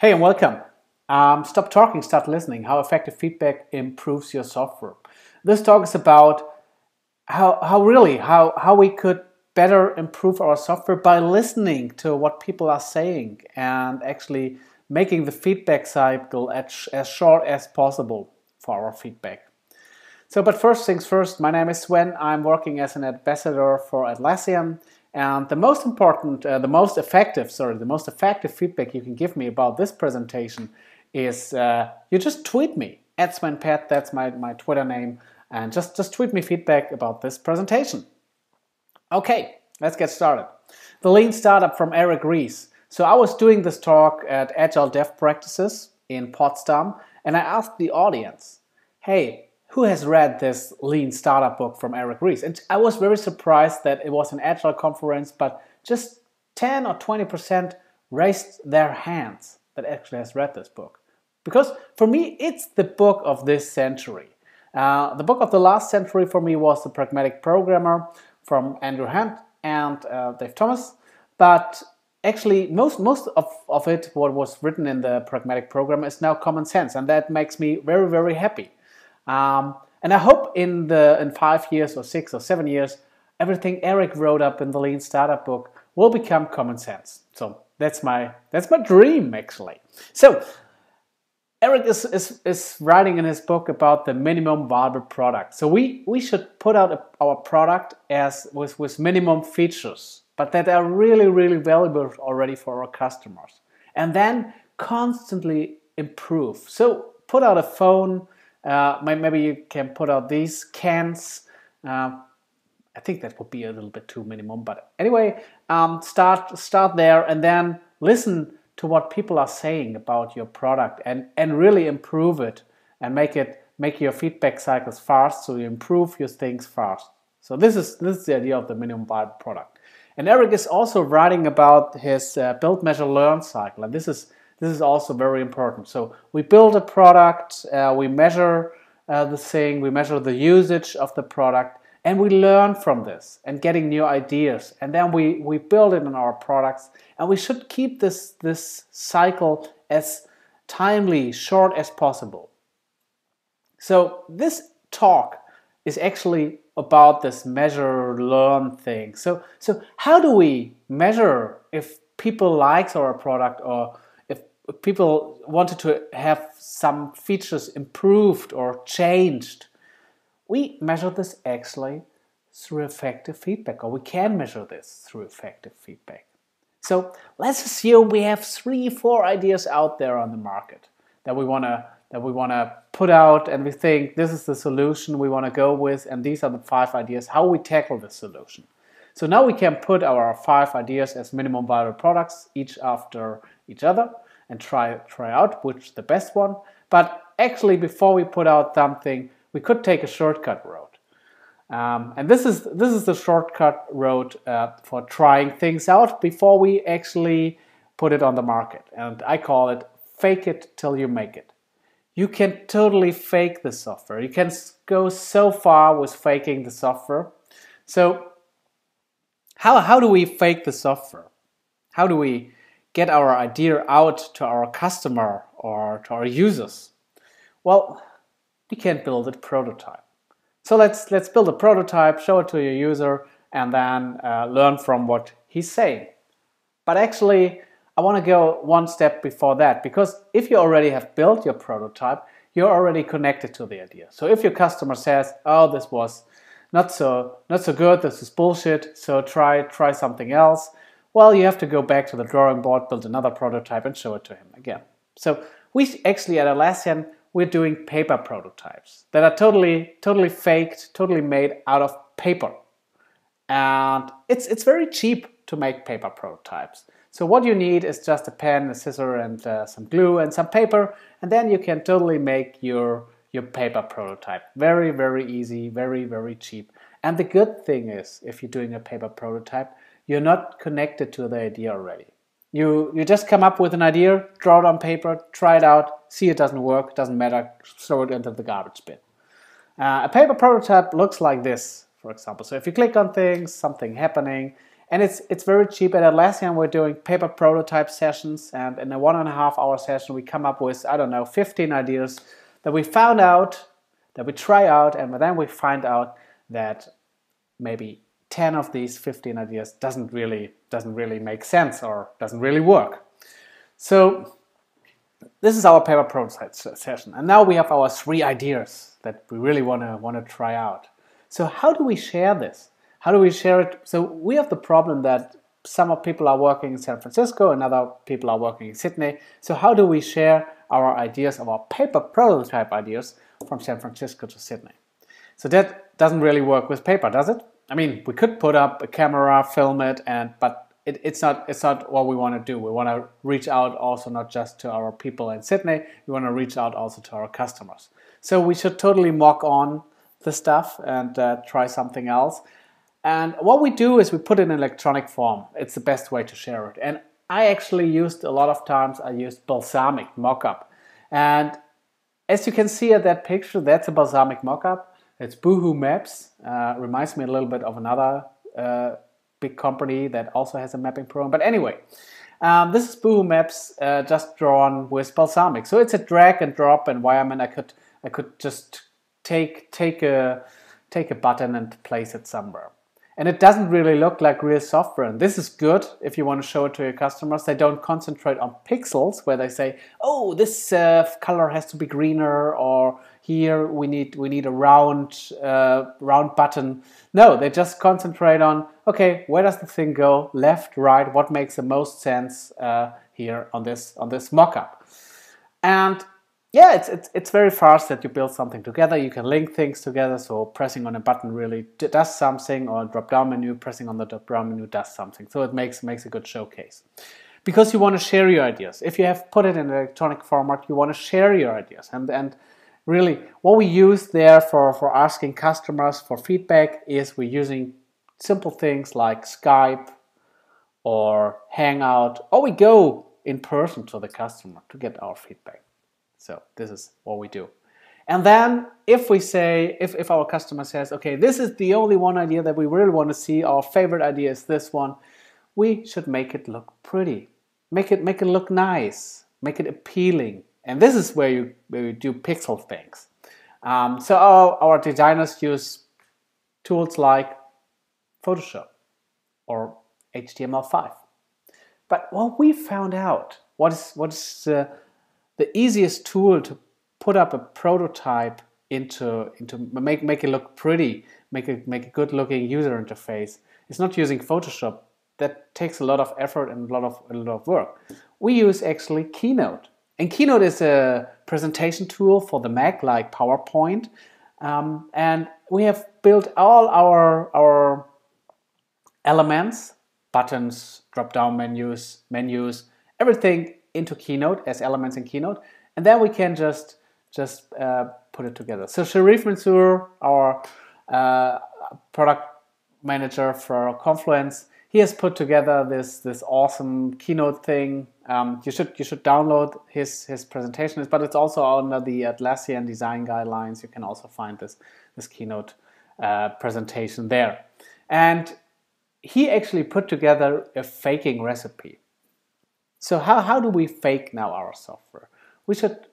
Hey and welcome. Stop talking, start listening. How effective feedback improves your software. This talk is about how we could better improve our software by listening to what people are saying and actually making the feedback cycle as short as possible for our feedback. But first things first, my name is Sven. I'm working as an ambassador for Atlassian. And the most effective feedback you can give me about this presentation is you just tweet me at SvenPet. That's my Twitter name, and just tweet me feedback about this presentation. Okay, let's get started. The Lean Startup from Eric Ries. So I was doing this talk at Agile Dev Practices in Potsdam, and I asked the audience, "Hey, who has read this Lean Startup book from Eric Ries?" And I was very surprised that it was an Agile conference, but just 10 or 20% raised their hands that actually has read this book. Because for me, it's the book of this century. The book of the last century for me was The Pragmatic Programmer from Andrew Hunt and Dave Thomas. But actually, most of it, what was written in The Pragmatic Programmer, is now common sense. And that makes me very, very happy. And I hope in 5 years or 6 or 7 years, everything Eric wrote up in the Lean Startup book will become common sense. So that's my dream, actually. So Eric is writing in his book about the minimum viable product. So we should put out our product as with minimum features, but that are really, really valuable already for our customers. And then constantly improve. So put out a phone. Maybe you can put out these cans. I think that would be a little bit too minimum, but anyway, start there and then listen to what people are saying about your product and really improve it and make your feedback cycles fast, so you improve your things fast. So this is the idea of the minimum viable product. And Eric is also writing about his build, measure, learn cycle, and this is also very important. So we build a product, we measure the thing, we measure the usage of the product, and we learn from this and getting new ideas. And then we build it in our products, and we should keep this cycle as timely, short as possible. So this talk is actually about this measure, learn thing. So how do we measure if people like our product or if people wanted to have some features improved or changed? We measure this actually through effective feedback, or we can measure this through effective feedback. So let's assume we have 3-4 ideas out there on the market that we want to put out, and we think this is the solution we want to go with, and these are the 5 ideas how we tackle this solution. So now we can put our 5 ideas as minimum viable products, each after each other, and try out which the best one. But actually, before we put out something, we could take a shortcut road. And this is the shortcut road for trying things out before we actually put it on the market. And I call it fake it till you make it. You can totally fake the software. You can go so far with faking the software. So how do we fake the software? How do we get our idea out to our customer or to our users? Well, we can build a prototype. So let's build a prototype, show it to your user, and then learn from what he's saying. But actually, I want to go one step before that, because if you already have built your prototype, you're already connected to the idea. So if your customer says, "Oh, this was not so good, this is bullshit, so try something else," well, you have to go back to the drawing board, build another prototype, and show it to him again. So we actually at Atlassian, we're doing paper prototypes that are totally faked, totally made out of paper. And it's very cheap to make paper prototypes. So what you need is just a pen, a scissor, and some glue and some paper, and then you can totally make your paper prototype. Very, very easy, very, very cheap. And the good thing is, if you're doing a paper prototype, you're not connected to the idea already. You just come up with an idea, draw it on paper, try it out, see it doesn't work, doesn't matter, throw it into the garbage bin. A paper prototype looks like this, for example. So if you click on things, something happening, And it's very cheap. At Atlassian, we're doing paper prototype sessions, and in a 1.5 hour session, we come up with, I don't know, 15 ideas that we found out, that we try out, and then we find out that maybe 10 of these 15 ideas doesn't really make sense or doesn't really work. So this is our paper prototype session, and now we have our 3 ideas that we really want to try out. So how do we share this? How do we share it? So we have the problem that some people are working in San Francisco and other people are working in Sydney. So how do we share our ideas, our paper prototype ideas from San Francisco to Sydney? So that doesn't really work with paper, does it? I mean, we could put up a camera, film it, but it's not what we want to do. We want to reach out also not just to our people in Sydney. We want to reach out also to our customers. So we should totally mock on the stuff and try something else. And what we do is we put it in electronic form. It's the best way to share it. And I actually used, a lot of times, I used Balsamiq mockup. And as you can see at that picture, that's a Balsamiq mockup. It's Boohoo Maps. Reminds me a little bit of another big company that also has a mapping program. But anyway, this is Boohoo Maps just drawn with Balsamiq. So it's a drag and drop environment. I could just take a button and place it somewhere. And it doesn't really look like real software. And this is good if you want to show it to your customers. They don't concentrate on pixels where they say, oh, this color has to be greener, or here we need a round button. No, they just concentrate on, okay, where does the thing go? Left, right, what makes the most sense here on this mockup. And yeah, it's very fast that you build something together. You can link things together, so pressing on a button really does something, or a drop-down menu, pressing on the drop-down menu does something. So it makes a good showcase. Because you want to share your ideas. If you have put it in an electronic format, you want to share your ideas. And really, what we use there for asking customers for feedback is we're using simple things like Skype or Hangout, or we go in person to the customer to get our feedback. So this is what we do. And then if we say, if our customer says, okay, this is the only one idea that we really want to see, our favorite idea is this one, we should make it look pretty. Make it look nice. Make it appealing. And this is where you do pixel things. So our designers use tools like Photoshop or HTML5. But what we found out, what is the easiest tool to put up a prototype into make it look pretty, make a good looking user interface. It's not using Photoshop. That takes a lot of effort and a lot of work. We use actually Keynote. And Keynote is a presentation tool for the Mac like PowerPoint. And we have built all our elements, buttons, drop-down menus, everything into Keynote as elements in Keynote, and then we can just put it together. So Sharif Mansour, our product manager for Confluence, he has put together this awesome Keynote thing. You should download his presentation, but it's also under the Atlassian design guidelines. You can also find this Keynote presentation there. And he actually put together a faking recipe. So how do we fake now our software?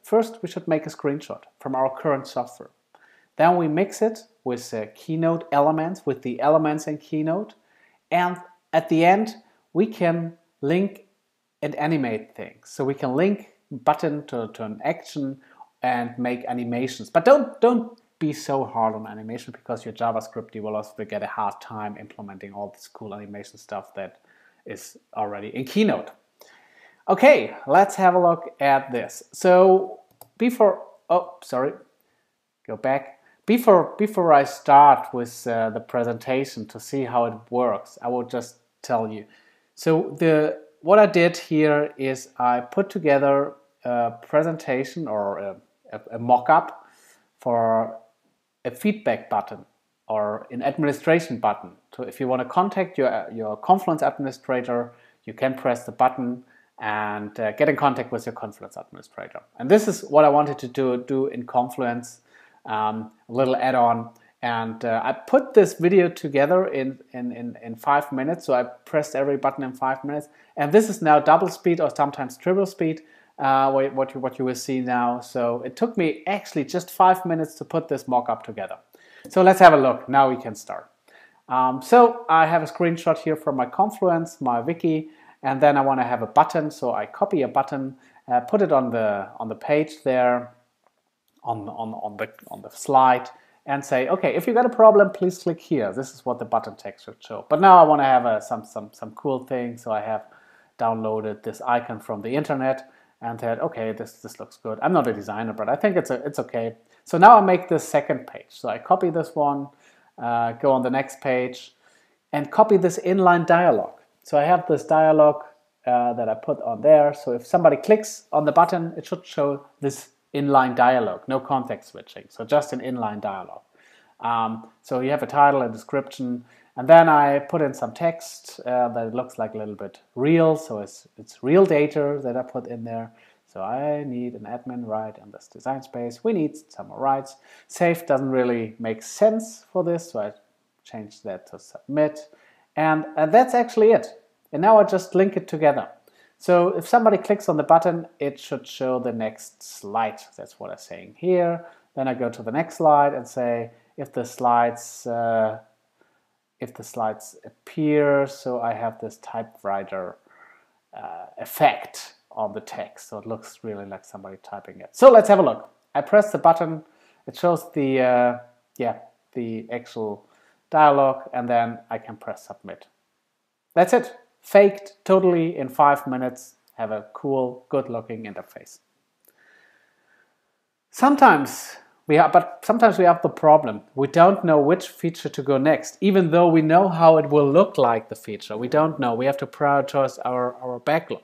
First we should make a screenshot from our current software. Then we mix it with Keynote elements, with the elements in Keynote. And at the end, we can link and animate things. So we can link button to an action and make animations. But don't be so hard on animation, because your JavaScript developers will get a hard time implementing all this cool animation stuff that is already in Keynote. Okay, let's have a look at this. So before I start with the presentation to see how it works, I will just tell you. So what I did here is I put together a presentation or a mock-up for a feedback button or an administration button. So if you want to contact your Confluence administrator, you can press the button and get in contact with your Confluence administrator. And this is what I wanted to do in Confluence, a little add-on. And I put this video together in 5 minutes. So I pressed every button in 5 minutes. And this is now double speed or sometimes triple speed, what you will see now. So it took me actually just 5 minutes to put this mock-up together. So let's have a look. Now we can start. So I have a screenshot here from my Confluence, my wiki, and then I want to have a button. So I copy a button, put it on the page there, on the slide, and say, okay, if you got a problem, please click here. This is what the button text should show. But now I want to have some cool thing. So I have downloaded this icon from the internet and said, okay, this looks good. I'm not a designer, but I think it's okay. So now I make the second page. So I copy this one, go on the next page, and copy this inline dialog. So I have this dialog that I put on there. So if somebody clicks on the button, it should show this inline dialog, no context switching, so just an inline dialog. So you have a title, a description, and then I put in some text that looks like a little bit real, so it's real data that I put in there. So I need an admin right in this design space. We need some more rights. Save doesn't really make sense for this, so I changed that to submit, and that's actually it. And now I just link it together. So if somebody clicks on the button, it should show the next slide. That's what I'm saying here. Then I go to the next slide and say if the slides appear. So I have this typewriter effect on the text, so it looks really like somebody typing it. So let's have a look. I press the button. It shows the actual dialog, and then I can press submit. That's it. Faked totally in 5 minutes, have a cool, good-looking interface. Sometimes we have the problem. We don't know which feature to go next, even though we know how it will look like the feature. We don't know. We have to prioritize our backlog.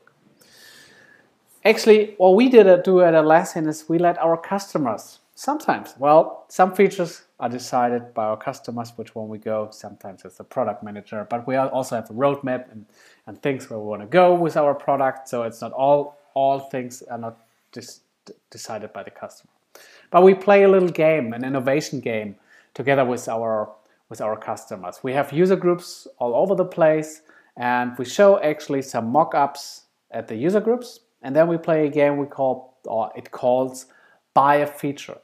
Actually, what we do at Atlassian is we let our customers, sometimes, well, some features are decided by our customers which one we go. Sometimes it's the product manager, but we also have a roadmap and things where we want to go with our product. So it's not all things are not decided by the customer. But we play a little game, an innovation game, together with our customers. We have user groups all over the place, and we show actually some mock-ups at the user groups, and then we play a game it calls buy a feature.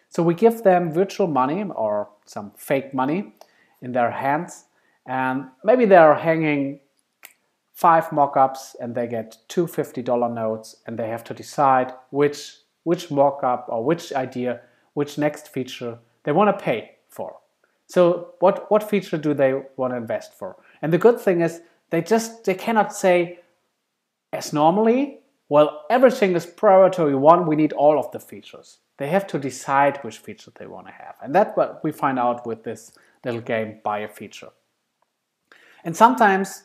So we give them virtual money or some fake money in their hands, and maybe they're hanging 5 mock-ups and they get 2 $50 notes, and they have to decide which mock-up or which idea, which next feature they want to pay for. So what feature do they want to invest for? And the good thing is they cannot say as normally, well, everything is priority 1, we need all of the features. They have to decide which feature they want to have. And that's what we find out with this little game, buy a feature. And sometimes,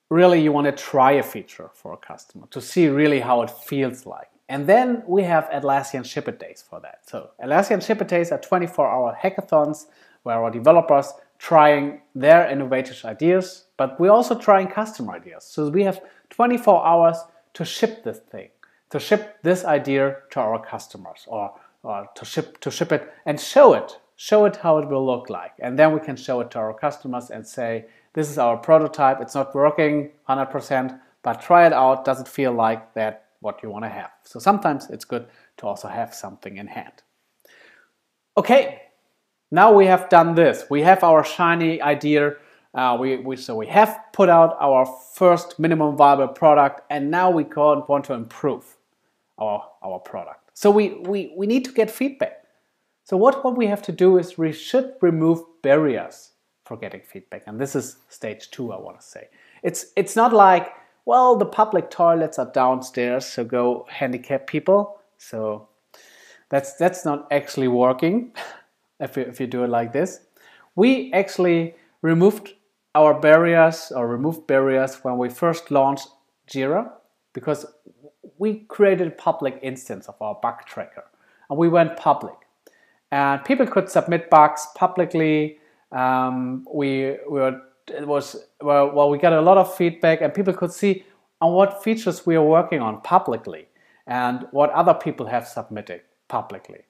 really, you want to try a feature for a customer to see really how it feels like. And then we have Atlassian Ship It Days for that. So Atlassian Ship It Days are 24-hour hackathons where our developers trying their innovative ideas, but we're also trying customer ideas. So we have 24 hours to ship this thing, to ship this idea to our customers, or to ship it and show it how it will look like. And then we can show it to our customers and say, this is our prototype, it's not working 100%, but try it out, does it feel like that what you want to have? So sometimes it's good to also have something in hand. Okay, now we have done this. We have our shiny idea. So we have put out our first minimum viable product, and now we want to improve our product. So we need to get feedback. So what we have to do is we should remove barriers for getting feedback. And this is stage 2, I want to say. It's not like, well, the public toilets are downstairs, so go handicap people. So that's not actually working if you do it like this. We actually removed barriers when we first launched Jira, because we created a public instance of our bug tracker, and we went public, and people could submit bugs publicly. We got a lot of feedback, and people could see on what features we are working on publicly and what other people have submitted publicly.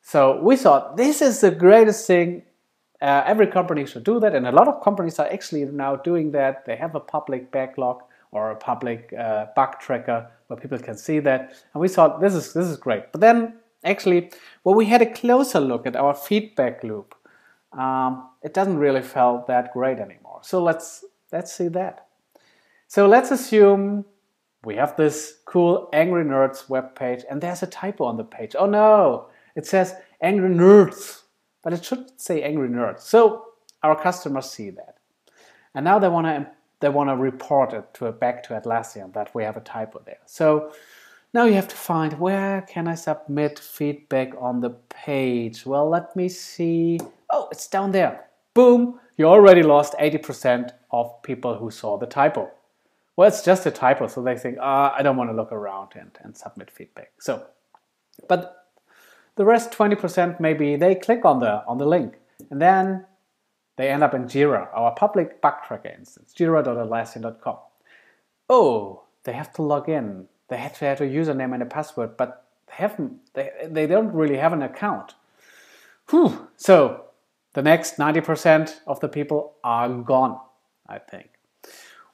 So we thought this is the greatest thing Every company should do that, and a lot of companies are actually now doing that. They have a public backlog or a public bug tracker where people can see that, and we thought this is great. But then actually, when we had a closer look at our feedback loop, it doesn't really feel that great anymore. So let's see that. So let's assume we have this cool Angry Nerds webpage, and there's a typo on the page. Oh no, it says Angry Nerds, but it should say Angry Nerds. So our customers see that, and now they want to report it back to Atlassian that we have a typo there. So now you have to find, where can I submit feedback on the page? Well, let me see. Oh, it's down there. Boom, you already lost 80% of people who saw the typo. Well, it's just a typo, so they think, I don't want to look around and submit feedback. So, but the rest 20%, maybe they click on the link, and then they end up in Jira, our public bug tracker instance, jira.atlassian.com. Oh, they have to log in. They have to have a username and a password, but they don't really have an account. Whew. So the next 90% of the people are gone, I think.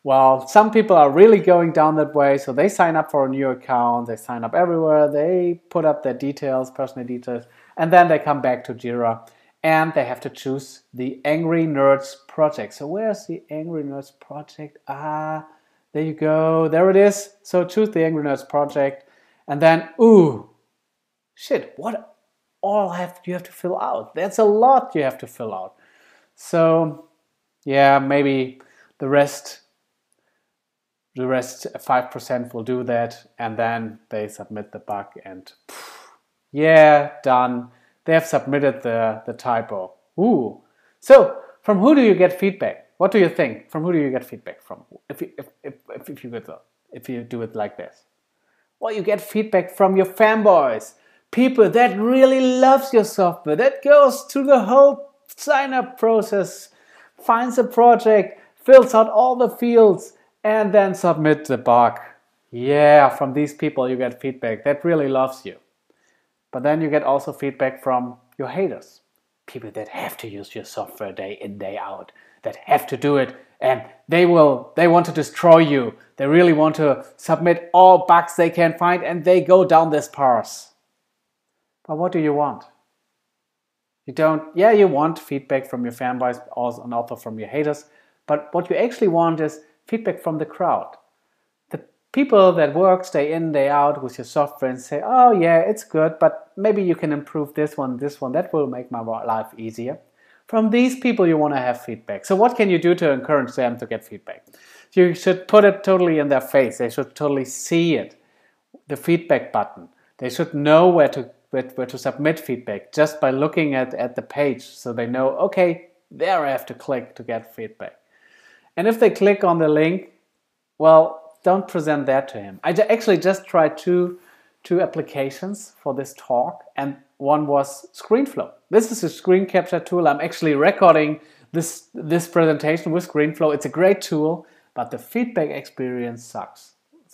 Well, some people are really going down that way, so they sign up for a new account, they sign up everywhere, they put up their details, personal details, and then they come back to Jira, and they have to choose the Angry Nerds project. So where's the Angry Nerds project? There you go, there it is. So choose the Angry Nerds project, and then, ooh, shit, what all you have to fill out? That's a lot you have to fill out. So, yeah, maybe the rest 5% will do that, and then they submit the bug, and yeah, done. They have submitted the typo. Ooh. So from who do you get feedback? What do you think? From who do you get feedback from? If you do it like this, well, you get feedback from your fanboys, people that really loves your software, that goes through the whole sign-up process, finds a project, fills out all the fields, and then submit the bug. Yeah, from these people you get feedback that really loves you. But then you get also feedback from your haters, people that have to use your software day in, day out, that have to do it, and they want to destroy you. They really want to submit all bugs they can find, and they go down this path. But what do you want? You want feedback from your fanboys, also, and also from your haters, but what you actually want is feedback from the crowd. The people that work day in, day out with your software and say, oh yeah, it's good, but maybe you can improve this one, that will make my life easier. From these people you want to have feedback. So what can you do to encourage them to get feedback? You should put it totally in their face. They should totally see it, the feedback button. They should know where to submit feedback just by looking at the page, so they know, okay, there I have to click to get feedback. And if they click on the link, well, don't present that to him. I actually just tried two applications for this talk, and one was ScreenFlow. This is a screen capture tool. I'm actually recording this presentation with ScreenFlow. It's a great tool, but the feedback experience sucks.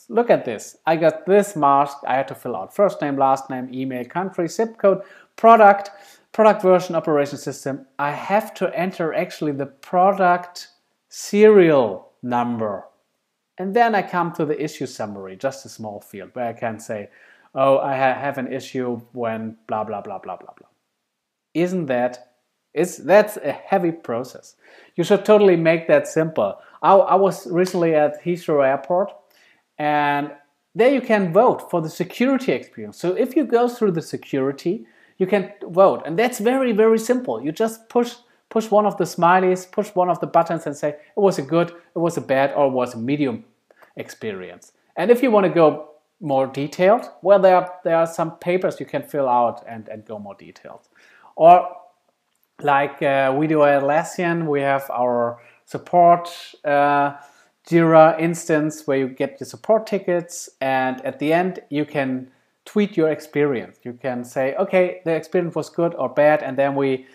Look at this. I got this mask. I had to fill out first name, last name, email, country, zip code, product version, operation system. I have to enter actually the product serial number, and then I come to the issue summary, just a small field where I can say, oh, I have an issue when blah blah blah blah blah blah. That's a heavy process. You should totally make that simple. I was recently at Heathrow Airport, and there you can vote for the security experience. So if you go through the security, you can vote, and that's very, very simple. You just push one of the smileys, push one of the buttons and say, it was a good, it was a bad, or it was a medium experience. And if you want to go more detailed, well, there are some papers you can fill out and go more detailed. Or like we do at Atlassian, we have our support Jira instance where you get your support tickets, and at the end you can tweet your experience. You can say, okay, the experience was good or bad, and then we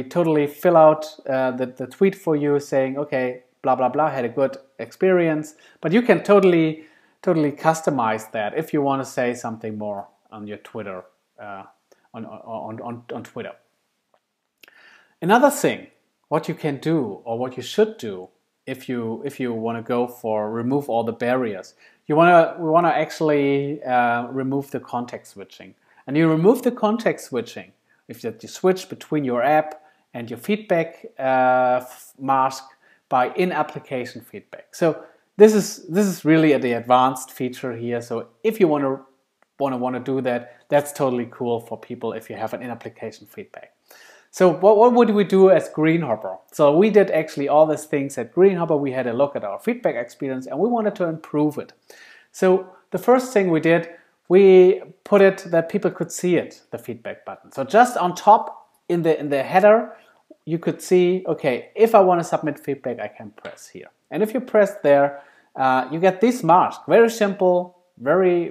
totally fill out the tweet for you saying, okay, blah, blah, blah, had a good experience. But you can totally customize that if you want to say something more on your Twitter, on Twitter. Another thing, what you can do or what you should do if you want to go for remove all the barriers. We want to actually remove the context switching. And you remove the context switching if you switch between your app and your feedback mask by in-application feedback. So this is really the advanced feature here. So if you want to do that, that's totally cool for people if you have an in-application feedback. So what would we do as Greenhopper? So we did actually all these things at Greenhopper. We had a look at our feedback experience and we wanted to improve it. So the first thing we did, we put it that people could see it, the feedback button. So just on top in the header, you could see, okay, if I want to submit feedback, I can press here. And if you press there, you get this mask. Very simple, very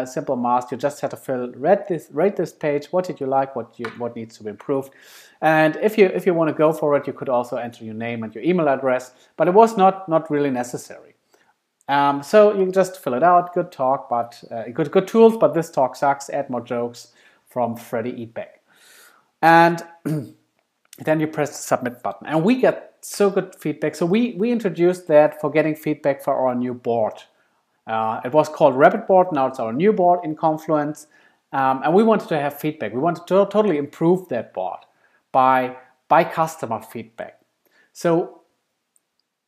simple mask. You just have to rate this page. What did you like? What needs to be improved? And if you want to go for it, you could also enter your name and your email address. But it was not really necessary. So you can just fill it out. Good talk, but good tools. But this talk sucks. Add more jokes from Freddy Eatback. And then you press the submit button, and we get so good feedback. So we introduced that for getting feedback for our new board. It was called Rapid Board. Now it's our new board in Confluence, and we wanted to have feedback. We wanted to totally improve that board by customer feedback. So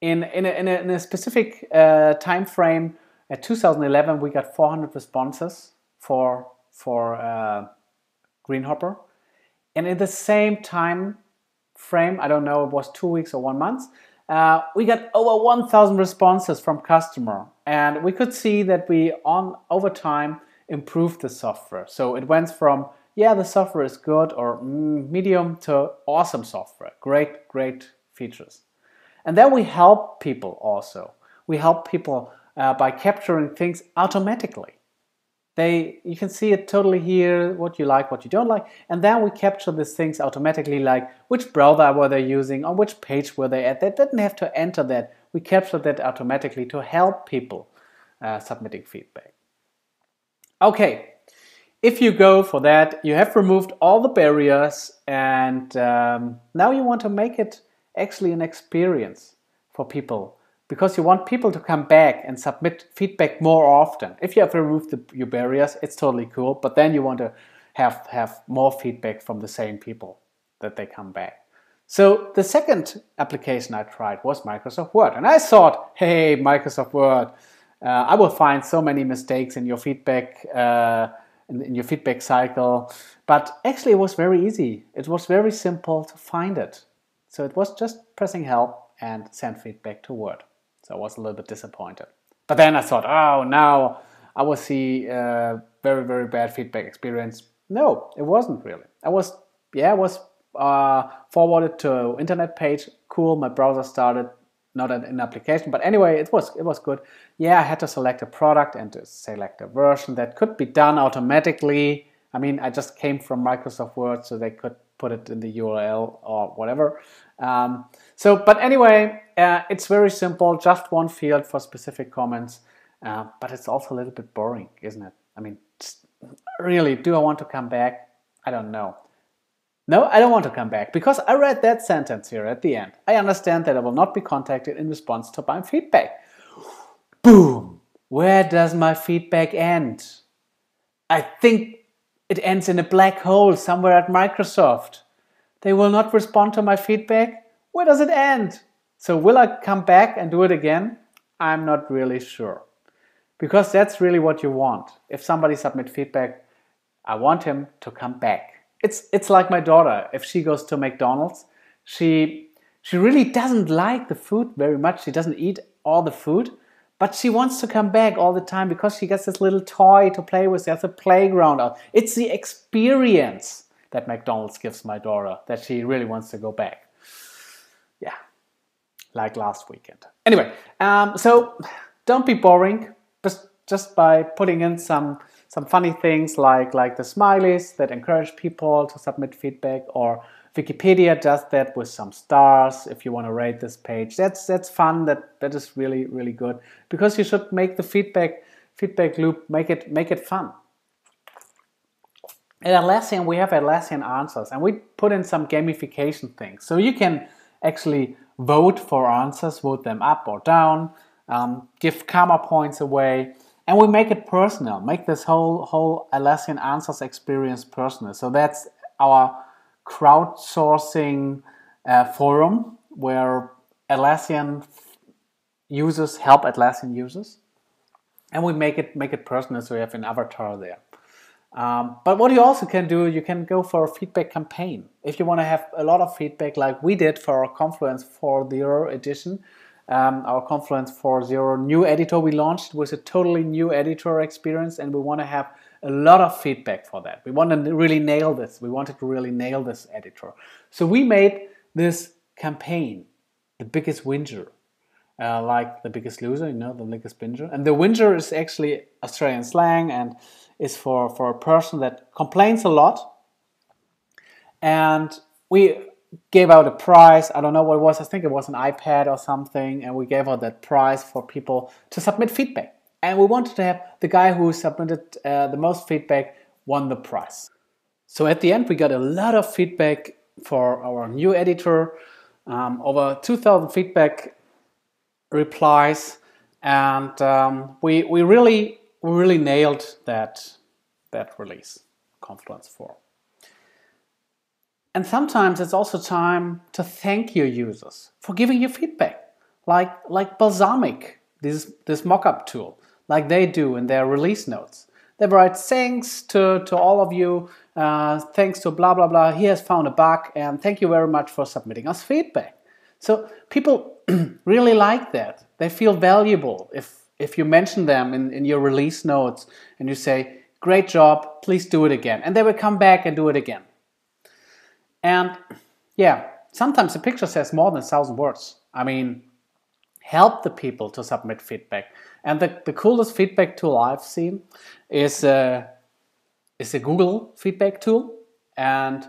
in a specific time frame, at 2011, we got 400 responses for Greenhopper, and in the same time frame, I don't know, it was 2 weeks or 1 month, we got over 1,000 responses from customer, and we could see that we over time improved the software. So it went from, yeah, the software is good or medium to awesome software, great features. And then we help people also. We help people by capturing things automatically. You can see it totally here, what you like, what you don't like, and then we capture these things automatically, like which browser were they using, on which page were they at. They didn't have to enter that. We capture that automatically to help people submitting feedback. Okay, if you go for that, you have removed all the barriers, and now you want to make it actually an experience for people, because you want people to come back and submit feedback more often. If you have removed your barriers, it's totally cool, but then you want to have more feedback from the same people, that they come back. So the second application I tried was Microsoft Word, and I thought, hey, Microsoft Word, I will find so many mistakes in your feedback in your feedback cycle, but actually it was very easy. It was very simple to find it. So it was just pressing help and send feedback to Word. So I was a little bit disappointed. But then I thought, oh, now I will see very bad feedback experience. No, it wasn't really. I was forwarded to internet page. Cool, my browser started, not an application. But anyway, it was good. Yeah, I had to select a product and to select a version. That could be done automatically. I mean, I just came from Microsoft Word, so they could put it in the URL or whatever. But anyway, it's very simple, just one field for specific comments, but it's also a little bit boring, isn't it? I mean, really, do I want to come back? I don't know. No, I don't want to come back, because I read that sentence here at the end. I understand that I will not be contacted in response to my feedback. Boom! Where does my feedback end? I think it ends in a black hole somewhere at Microsoft. They will not respond to my feedback? Where does it end? So will I come back and do it again? I'm not really sure. Because that's really what you want. If somebody submits feedback, I want him to come back. It's like my daughter. If she goes to McDonald's, she really doesn't like the food very much. She doesn't eat all the food, but she wants to come back all the time because she gets this little toy to play with. There's a playground out. It's the experience that McDonald's gives my daughter that she really wants to go back. Yeah, like last weekend. Anyway, so don't be boring. Just by putting in some funny things like the smileys that encourage people to submit feedback, or Wikipedia does that with some stars if you want to rate this page. That's fun. That is really good, because you should make the feedback loop, make it fun. At Atlassian, we have Atlassian answers, and we put in some gamification things. So you can actually vote for answers, vote them up or down, give karma points away, and we make it personal, make this whole Atlassian Answers experience personal. So that's our crowdsourcing forum where Atlassian users help Atlassian users, and we make it personal, so you have an avatar there. But what you also can do, you can go for a feedback campaign. If you want to have a lot of feedback like we did for our Confluence 4.0 edition, our Confluence 4.0 new editor we launched with a totally new editor experience, and we want to have a lot of feedback for that. We want to really nail this. We wanted to really nail this editor. So we made this campaign, the biggest whinger, like the biggest loser, the biggest binger. And the whinger is actually Australian slang and is for a person that complains a lot. And we gave out a prize. I don't know what it was. I think it was an iPad or something. And we gave out that prize for people to submit feedback. And we wanted to have the guy who submitted the most feedback won the prize. So at the end, we got a lot of feedback for our new editor, over 2,000 feedback replies, and we really nailed that release, Confluence 4. And sometimes it's also time to thank your users for giving you feedback, like Balsamiq, this mockup tool, like they do in their release notes. They write thanks to all of you, thanks to blah blah blah. He has found a bug, and thank you very much for submitting us feedback. So people really like that. They feel valuable if you mention them in your release notes and you say, great job, please do it again. And they will come back and do it again. And yeah, sometimes a picture says more than 1,000 words. I mean, help the people to submit feedback. And the coolest feedback tool I've seen is a Google feedback tool. And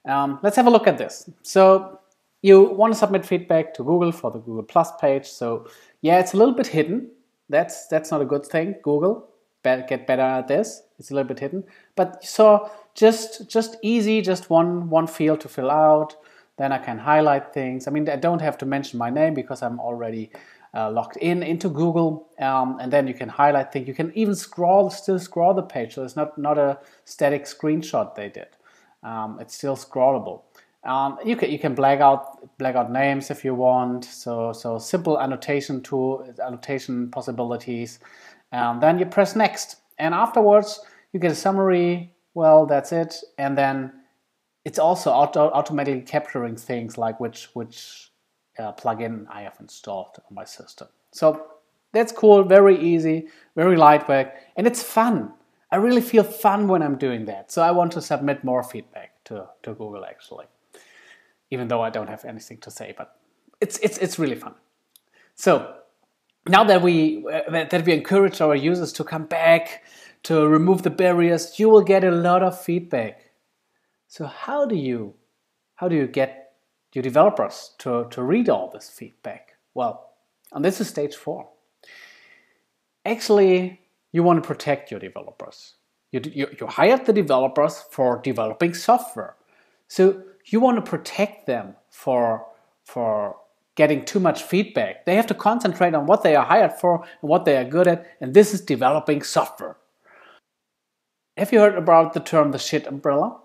let's have a look at this. So you want to submit feedback to Google for the Google Plus page. So yeah, it's a little bit hidden. That's not a good thing. Google, get better at this. It's a little bit hidden. But so just easy, just one field to fill out. Then I can highlight things. I mean, I don't have to mention my name because I'm already logged into Google. And then you can highlight things. You can even still scroll the page. So it's not a static screenshot they did. It's still scrollable. You can black out names if you want. So simple annotation possibilities. Then you press next, and afterwards you get a summary. Well, that's it. And then it's also automatically capturing things like which plugin I have installed on my system. So that's cool. Very easy, very lightweight, and it's fun. I really feel fun when I'm doing that. So I want to submit more feedback to Google actually. Even though I don't have anything to say, but it's really fun. So now that we encourage our users to come back, to remove the barriers, you will get a lot of feedback. So how do you get your developers to read all this feedback? Well, and this is stage 4. Actually, you want to protect your developers. You hired the developers for developing software. So you want to protect them for getting too much feedback. They have to concentrate on what they are hired for and what they are good at, and this is developing software. Have you heard about the term the shit umbrella?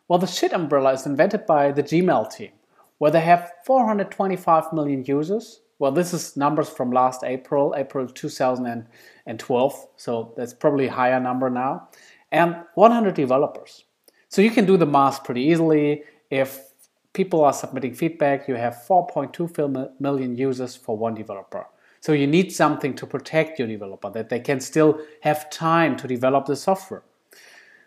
Well, the shit umbrella is invented by the Gmail team, where they have 425 million users. Well, this is numbers from last April 2012, so that's probably a higher number now, and 100 developers. So you can do the math pretty easily. If people are submitting feedback, you have 4.2 million users for one developer. So you need something to protect your developer, that they can still have time to develop the software.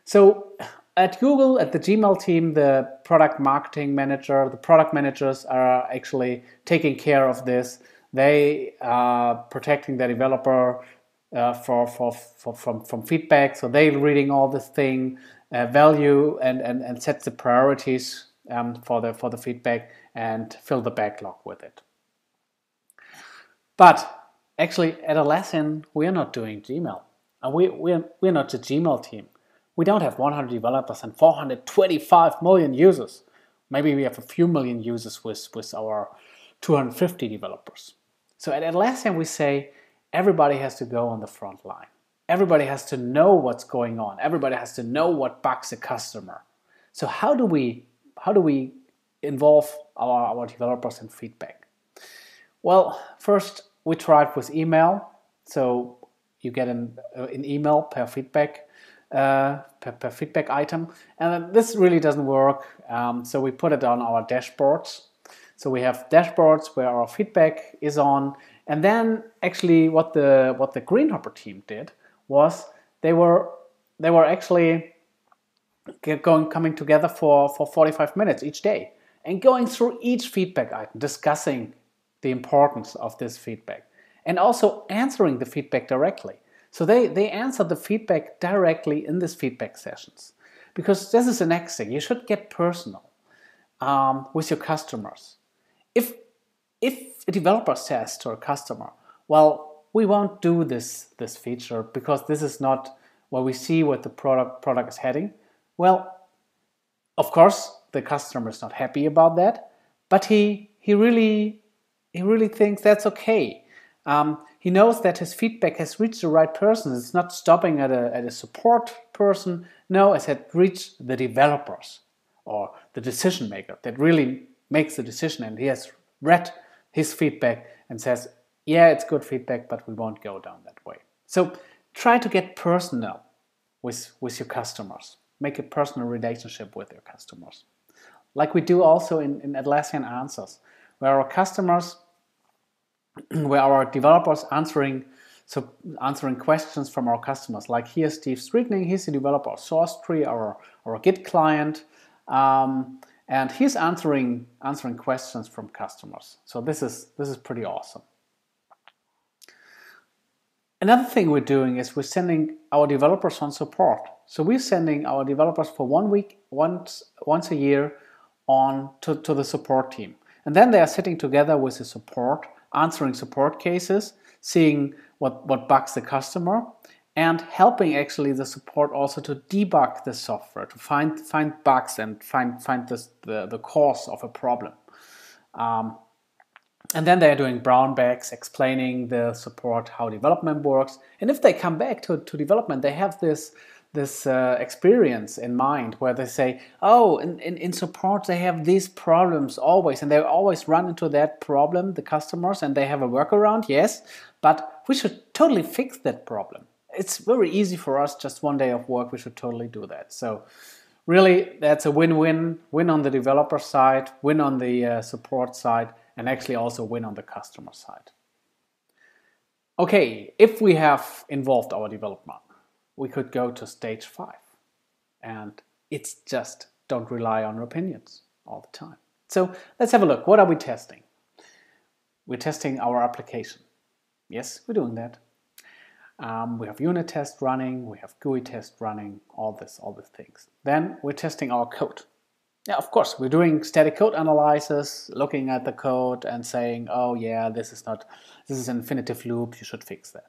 So at Google, at the Gmail team, the product marketing manager, the product managers are actually taking care of this. They are protecting the developer from feedback. So they're reading all this thing, value and set the priorities for the feedback and fill the backlog with it. But actually at Atlassian, we are not doing Gmail. We're not the Gmail team. We don't have 100 developers and 425 million users. Maybe we have a few million users with our 250 developers. So at Atlassian we say everybody has to go on the front line. Everybody has to know what's going on. Everybody has to know what bugs a customer. So how do we involve our developers in feedback? Well, first we tried with email. So you get an email per feedback feedback item, and this really doesn't work. So we put it on our dashboards. So we have dashboards where our feedback is on, and then actually what the Greenhopper team did was they were actually coming together for 45 minutes each day and going through each feedback item, discussing the importance of this feedback and also answering the feedback directly. So they answer the feedback directly in these feedback sessions, because this is the next thing. You should get personal with your customers. If a developer says to a customer, well, we won't do this feature because this is not what we see what the product is heading, well, of course the customer is not happy about that, but he really thinks that's okay. He knows that his feedback has reached the right person. It's not stopping at a support person. No, it had reached the developers or the decision maker that really makes the decision, and he has read his feedback and says, yeah, it's good feedback, but we won't go down that way. So try to get personal with your customers. Make a personal relationship with your customers. Like we do also in Atlassian Answers, where our developers answering questions from our customers. Like here's Steve Strickling, he's the developer of SourceTree, our Git client, and he's answering questions from customers. So this is pretty awesome. Another thing we're doing is we're sending our developers on support. So we're sending our developers for 1 week, once a year, on to the support team. And then they are sitting together with the support, answering support cases, seeing what bugs the customer, and helping actually the support also to debug the software, to find bugs and find the cause of a problem. And then they're doing brown bags, explaining the support how development works. And if they come back to development, they have this experience in mind where they say, oh, in support they have these problems always, and they always run into that problem, the customers, and they have a workaround, yes, but we should totally fix that problem. It's very easy for us, just 1 day of work, we should totally do that. So really, that's a win-win, win on the developer side, win on the support side, and actually also win on the customer side. Okay, if we have involved our development, we could go to stage 5. And it's just don't rely on your opinions all the time. So let's have a look. What are we testing? We're testing our application. Yes, we're doing that. We have unit test running, we have GUI test running, all these things. Then we're testing our code. Yeah, of course, we're doing static code analysis, looking at the code and saying, oh yeah, this is an infinitive loop, you should fix that.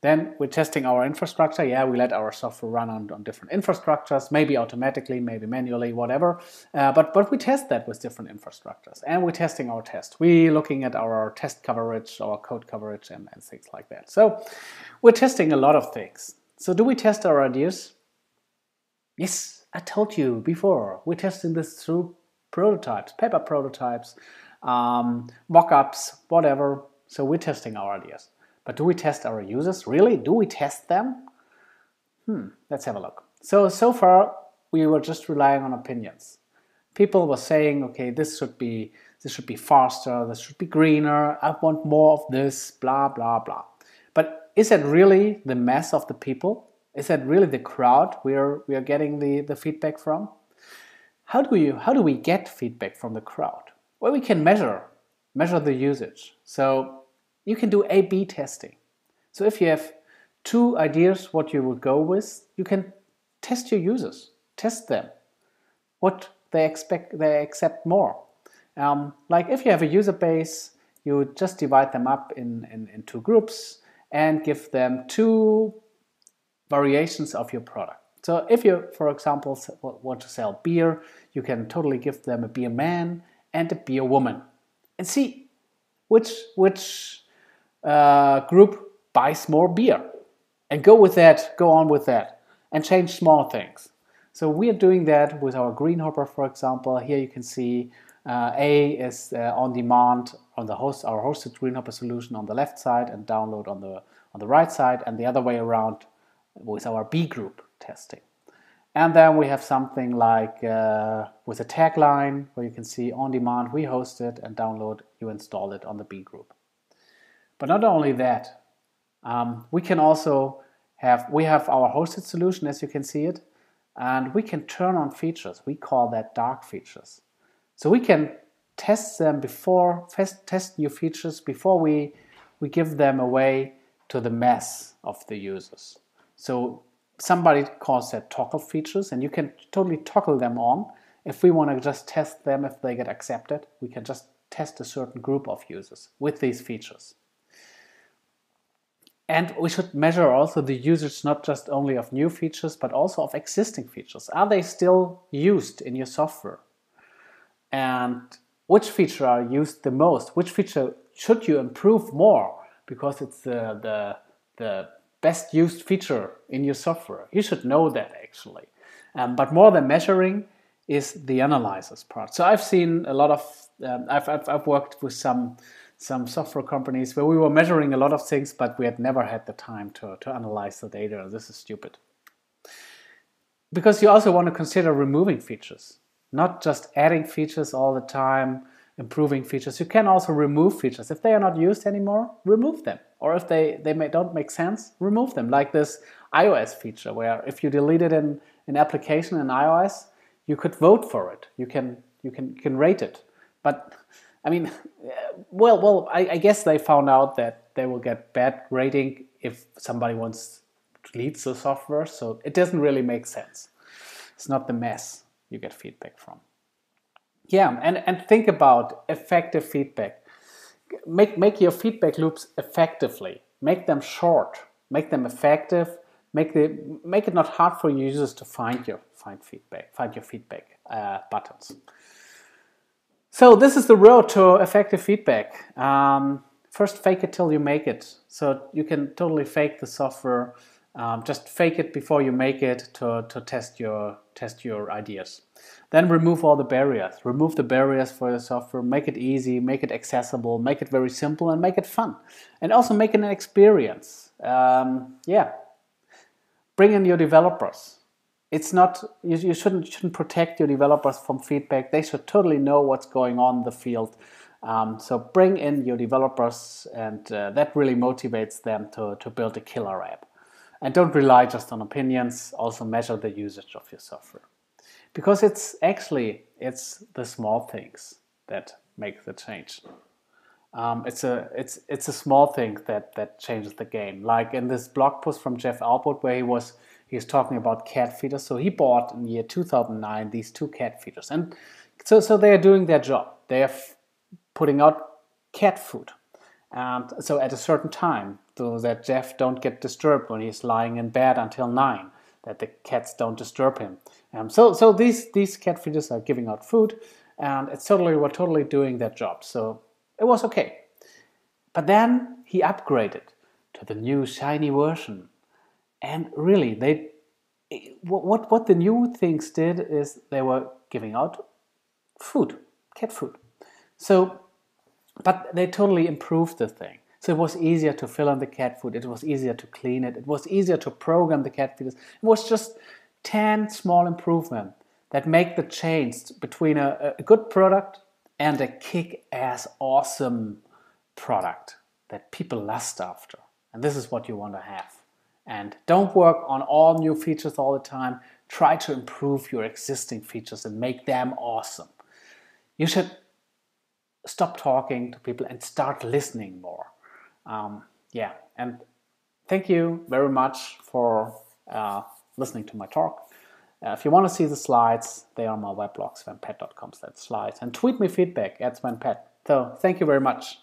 Then we're testing our infrastructure. Yeah, we let our software run on different infrastructures, maybe automatically, maybe manually, whatever. But we test that with different infrastructures. And we're testing our test. We're looking at our test coverage, our code coverage, and things like that. So we're testing a lot of things. So do we test our ideas? Yes, I told you before. We're testing this through prototypes, paper prototypes, mock-ups, whatever. So we're testing our ideas. But do we test our users? Really? Do we test them? Let's have a look. So far, we were just relying on opinions. People were saying, okay, this should be faster, this should be greener, I want more of this, blah, blah, blah. But is that really the mass of the people? Is that really the crowd we are getting the feedback from? How do we get feedback from the crowd? Well, we can measure the usage. So you can do A/B testing. So if you have 2 ideas what you would go with, you can test your users, test them, what they accept more. Like if you have a user base, you just divide them up in 2 groups and give them 2 variations of your product. So if you, for example, want to sell beer, you can totally give them a beer man and a beer woman and see which group buys more beer, and go on with that, and change small things. So we are doing that with our green hopper, for example. Here you can see A is on demand on the our hosted green hopper solution on the left side, and download on the right side, and the other way around with our B group testing. And then we have something like with a tagline where you can see on demand, we host it, and download, you install it on the B group. But not only that, we can also we have our hosted solution, as you can see it, and we can turn on features. We call that dark features. So we can test them test new features before we give them away to the mass of the users. So somebody calls that toggle features, and you can totally toggle them on. If we want to just test them, if they get accepted, we can just test a certain group of users with these features. And we should measure also the usage, not just only of new features, but also of existing features. Are they still used in your software? And which feature are used the most? Which feature should you improve more because it's the best used feature in your software? You should know that, actually. But more than measuring is the analysis part. So I've seen a lot of, I've worked with some software companies where we were measuring a lot of things, but we had never had the time to analyze the data. This is stupid. Because you also want to consider removing features, not just adding features all the time, improving features. You can also remove features. If they are not used anymore, remove them. Or if they don't make sense, remove them. Like this iOS feature, where if you delete it in an application in iOS, you could vote for it. You can rate it. But I mean, I guess they found out that they will get bad rating if somebody deletes the software, so it doesn't really make sense. It's not the mess you get feedback from. Yeah, and think about effective feedback. Make your feedback loops effectively. Make them short. Make them effective. Make it not hard for users to find your feedback buttons. So this is the road to effective feedback. First, fake it till you make it. So you can totally fake the software. Just fake it before you make it to test your ideas. Then remove all the barriers. Remove the barriers for your software. Make it easy. Make it accessible. Make it very simple, and make it fun. And also make it an experience. Bring in your developers. It's not, you shouldn't protect your developers from feedback. They should totally know what's going on in the field. So bring in your developers, and that really motivates them to build a killer app. And don't rely just on opinions. Also measure the usage of your software, because it's the small things that make the change. It's a small thing that changes the game. Like in this blog post from Jeff Alport, where he's talking about cat feeders. So he bought in the year 2009 these 2 cat feeders, and so they are doing their job. They are putting out cat food, and so at a certain time, so that Jeff don't get disturbed when he's lying in bed until 9, that the cats don't disturb him. So these cat feeders are giving out food, and we're totally doing their job. So it was okay. But then he upgraded to the new shiny version. And really, what the new things did is they were giving out food, cat food. So, but they totally improved the thing. So it was easier to fill in the cat food. It was easier to clean it. It was easier to program the cat feeders. It was just 10 small improvements that make the change between a good product and a kick-ass awesome product that people lust after. And this is what you want to have. And don't work on all new features all the time. Try to improve your existing features and make them awesome. You should stop talking to people and start listening more. And thank you very much for listening to my talk. If you want to see the slides, they are on my weblog, svenpet.com/slides. And tweet me feedback @svenpet. So thank you very much.